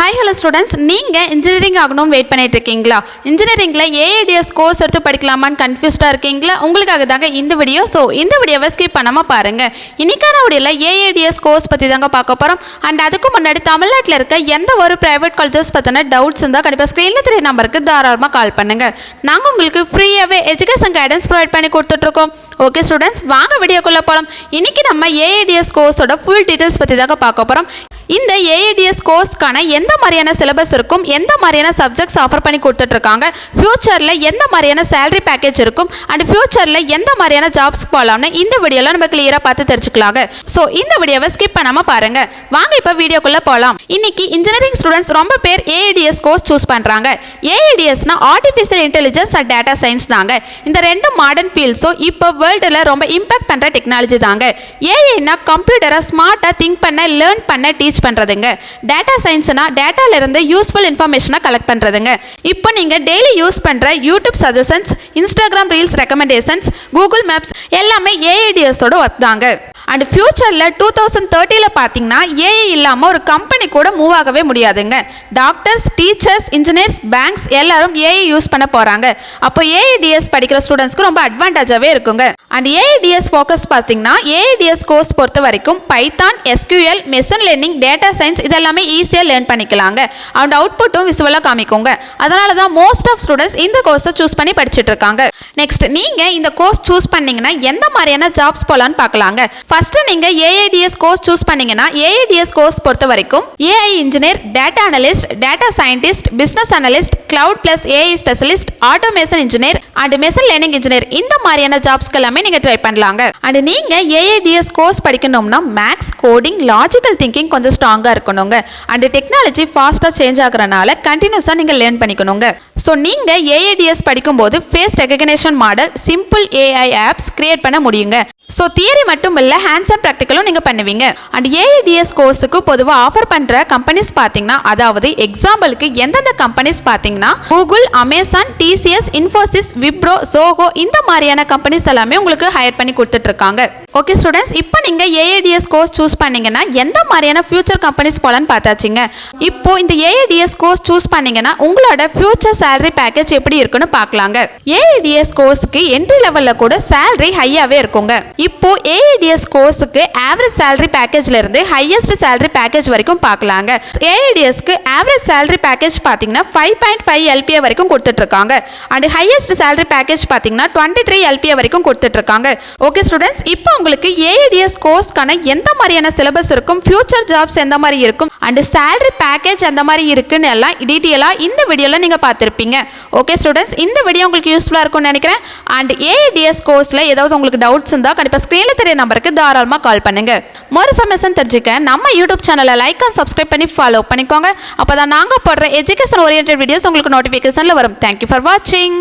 Hi hello students, நீங்கள் engineering ஆகணும்னு wait பண்ணிட்டு இருக்கீங்களா? இன்ஜினியரிங்கில் ஏஐடிஎஸ் கோர்ஸ் எடுத்து படிக்கலாமான்னு கன்ஃபியூஸ்டாக இருக்கீங்களா? உங்களுக்காக தாங்க இந்த வீடியோ. ஸோ இந்த வீடியோவை ஸ்கிப் பண்ணாமல் பாருங்கள். இன்னைக்கான வீடியோவில் ஏஐடிஎஸ் கோர்ஸ் பற்றி தாங்க பார்க்க போகிறோம். அண்ட் அதுக்கு முன்னாடி தமிழ்நாட்டில் இருக்க எந்த ஒரு ப்ரைவேட் காலேஜஸ் பற்றின டவுட்ஸ் இருந்தால் கண்டிப்பாக ஸ்க்ரீனில் தெரிய நம்பருக்கு தாராளமாக கால் பண்ணுங்கள். நாங்கள் உங்களுக்கு ஃப்ரீயாகவே எஜுகேஷன் கைடன்ஸ் ப்ரொவைட் பண்ணி கொடுத்துட்ருக்கோம். ஓகே ஸ்டூடெண்ட்ஸ், வாங்க வீடியோக்குள்ளே போகலாம். இன்றைக்கி நம்ம ஏஐடிஎஸ் கோர்ஸோட ஃபுல் டீட்டெயில்ஸ் பற்றி தாங்க பார்க்க போகிறோம். இந்த ஏஐடிஎஸ் கோர்ஸ்க்கான எந்த மாதிரியான சிலபஸ் இருக்கும், எந்த மாதிரியான சப்ஜெக்ட்ஸ் ஆஃபர் பண்ணி கொடுத்துட்ருக்காங்க, ஃபியூச்சரில் எந்த மாதிரியான சேலரி பேக்கேஜ் இருக்கும், அண்ட் ஃபியூச்சரில் எந்த மாதிரியான ஜாப்ஸ் போகலாம்னு இந்த வீடியோவில் நம்ம கிளியராக பார்த்து தெரிஞ்சுக்கலாங்க. ஸோ இந்த வீடியோவை ஸ்கிப் பண்ணாமல் பாருங்கள். வாங்க இப்போ வீடியோக்குள்ளே போகலாம். இன்னைக்கு இன்ஜினியரிங் ஸ்டூடெண்ட்ஸ் ரொம்ப பேர் ஏஐடிஎஸ் கோர்ஸ் சூஸ் பண்ணுறாங்க. ஏஐடிஎஸ்னா artificial intelligence and data science தாங்க. இந்த ரெண்டு மாடர்ன் ஃபீல்ட்ஸும் இப்போ வேர்ல்டில் ரொம்ப இம்பாக்ட் பண்ணுற டெக்னாலஜி தாங்க. ஏஐனா கம்ப்யூட்டரை ஸ்மார்ட்டாக திங்க் பண்ண, லேர்ன் பண்ண, டீச் பண்ணுறதுங்க. டேட்டா சயின்ஸ்னா டேட்டால இருந்து யூஸ்ஃபுல் இன்ஃபர்மேஷனை கலெக்ட் பண்ணுறதுங்க. இப்போ நீங்கள் டெய்லி யூஸ் பண்ணுற YouTube suggestions, Instagram reels recommendations, Google maps எல்லாமே ஏஐடிஎஸோட ஒர்க் தாங்க. அண்ட் ஃபியூச்சரில் 2030 பார்த்தீங்கன்னா ஏஐ இல்லாமல் ஒரு கம்பெனி கூட மூவ் ஆகவே முடியாதுங்க. டாக்டர்ஸ், டீச்சர்ஸ், இன்ஜினியர்ஸ், பேங்க்ஸ் எல்லாரும் ஏஐ யூஸ் பண்ண போகிறாங்க. அப்போ ஏஐடிஎஸ் படிக்கிற ஸ்டூடெண்ட்ஸ்க்கு ரொம்ப அட்வான்டேஜாகவே இருக்குங்க. அண்ட் ஏஐடிஎஸ் ஃபோக்கஸ் பார்த்தீங்கன்னா ஏஐடிஎஸ் கோர்ஸ் பொறுத்த வரைக்கும் Python, SQL, machine learning, data science இதெல்லாமே ஈஸியாக லேர்ன் பண்ணிக்கலாங்க. அண்ட் அவுட்புட்டும் விசுவலாக காமிக்குங்க. அதனால தான் மோஸ்ட் ஆஃப் ஸ்டூடெண்ட்ஸ் இந்த கோர்ஸை சூஸ் பண்ணி படிச்சுட்டு இருக்காங்க. நெக்ஸ்ட், நீங்கள் இந்த கோர்ஸ் சூஸ் பண்ணீங்கன்னா எந்த மாதிரியான ஜாப்ஸ் போகலான்னு பார்க்கலாங்க. ஃபர்ஸ்ட் நீங்கள் ஏஐடிஎஸ் கோர்ஸ் சூஸ் பண்ணீங்கன்னா ஏஐடிஎஸ் கோர்ஸ் பொறுத்த வரைக்கும் AI engineer, data analyst, data scientist, business analyst, cloud plus AI specialist, automation engineer and machine learning engineer இந்த மாதிரியான ஜாப்ஸ்க்கு எல்லாமே நீங்கள் ட்ரை பண்ணலாங்க. அண்ட் நீங்கள் ஏஐடிஎஸ் கோர்ஸ் படிக்கணும்னா மேக்ஸ், கோடிங், லாஜிக்கல் திங்கிங் கொஞ்சம் ஸ்ட்ராங்காக இருக்கணுங்க. அண்ட் டெக்னாலஜி ஃபாஸ்ட்டாக சேஞ்ச் ஆகுறனால கண்டினியூஸாக நீங்கள் லேர்ன் பண்ணிக்கணுங்க. ஸோ நீங்கள் ஏஐடிஎஸ் படிக்கும்போது face recognition model, simple AI apps create பண்ண முடியுங்க. ஸோ தியரி மட்டும் இல்லை, ஹேண்ட்ஸ் அண்ட் ப்ராக்டிக்கலும் நீங்கள் பண்ணுவீங்க. அண்ட் ஏஐடிஎஸ் கோர்ஸுக்கு பொதுவாக ஆஃபர் பண்ணுற கம்பெனிஸ் பார்த்தீங்கன்னா, அதாவது எக்ஸாம்பிளுக்கு எந்தெந்த கம்பெனிஸ் பார்த்தீங்கன்னா Google, Amazon, TCS, Infosys, Wipro, Zoho இந்த மாதிரியான கம்பெனிஸ் எல்லாமே உங்களுக்கு ஹையர் பண்ணி கொடுத்துட்ருக்காங்க. ஓகே ஸ்டூடெண்ட்ஸ், இப்போ நீங்கள் ஏஐடிஎஸ் கோர்ஸ் சூஸ் பண்ணீங்கன்னா எந்த மாதிரியான ஃபியூச்சர் கம்பெனிஸ் போகலான்னு பார்த்தாச்சுங்க. இப்போ இந்த ஏஐடிஎஸ் கோர்ஸ் சூஸ் பண்ணீங்கன்னா உங்களோட ஃபியூச்சர் சேலரி பேக்கேஜ் எப்படி இருக்குன்னு பார்க்கலாங்க. ஏஐடிஎஸ் கோர்ஸுக்கு என்ட்ரி லெவலில் கூட சேலரி ஹையாகவே இருக்குங்க. இப்போ ஏஐடிஎஸ் கோர்ஸுக்கு ஆவரேஜ் சேலரி பேக்கேஜ்ல இருந்து ஹையஸ்ட் சேலரி பேக்கேஜ் வரைக்கும் பார்க்கலாங்க. ஏஐடிஎஸ்க்கு ஆவரேஜ் சேலரி பேக்கேஜ் பார்த்தீங்கன்னா 5.5 LPA வரைக்கும் கொடுத்துட்டு இருக்காங்க. அண்ட் ஹையஸ்ட் சேலரி பேக்கேஜ் பார்த்தீங்கன்னா 23 LPA வரைக்கும் கொடுத்துட்டு இருக்காங்க. ஓகே ஸ்டூடெண்ட்ஸ், இப்போ உங்களுக்கு ஏஐடிஎஸ் கோர்ஸ்க்கான எந்த மாதிரியான சிலபஸ் இருக்கும், ஃபியூச்சர் ஜாப்ஸ் எந்த மாதிரி இருக்கும், அண்ட் சேலரி பேக்கேஜ் எந்த மாதிரி இருக்குன்னு எல்லாம் டீட்டெயிலாக இந்த வீடியோவில் நீங்கள் பார்த்துருப்பீங்க. ஓகே ஸ்டூடெண்ட்ஸ், இந்த வீடியோ உங்களுக்கு யூஸ்ஃபுல்லாக இருக்கும்னு நினைக்கிறேன். அண்ட் ஏஐடிஎஸ் கோர்ஸில் ஏதாவது உங்களுக்கு டவுட்ஸ் இருந்தால் கண்டிப்பாக ஸ்க்ரீனில் தெரிய நம்பருக்கு தாராளமாக கால் பண்ணுங்க. மோர் இன்ஃபர்மேஷன் தெரிஞ்சுக்க நம்ம யூடியூப் சேனலை லைக் அண்ட் சப்ஸ்கிரைப் பண்ணி ஃபாலோ பண்ணிக்கோங்க. அப்போ தான் நாங்கள் போடுற எஜுகேஷன் ஓரியன்டட் வீடியோஸ் உங்களுக்கு நோட்டிஃபிகேஷனில் வரும். தேங்க்யூ ஃபார் வாட்சிங்.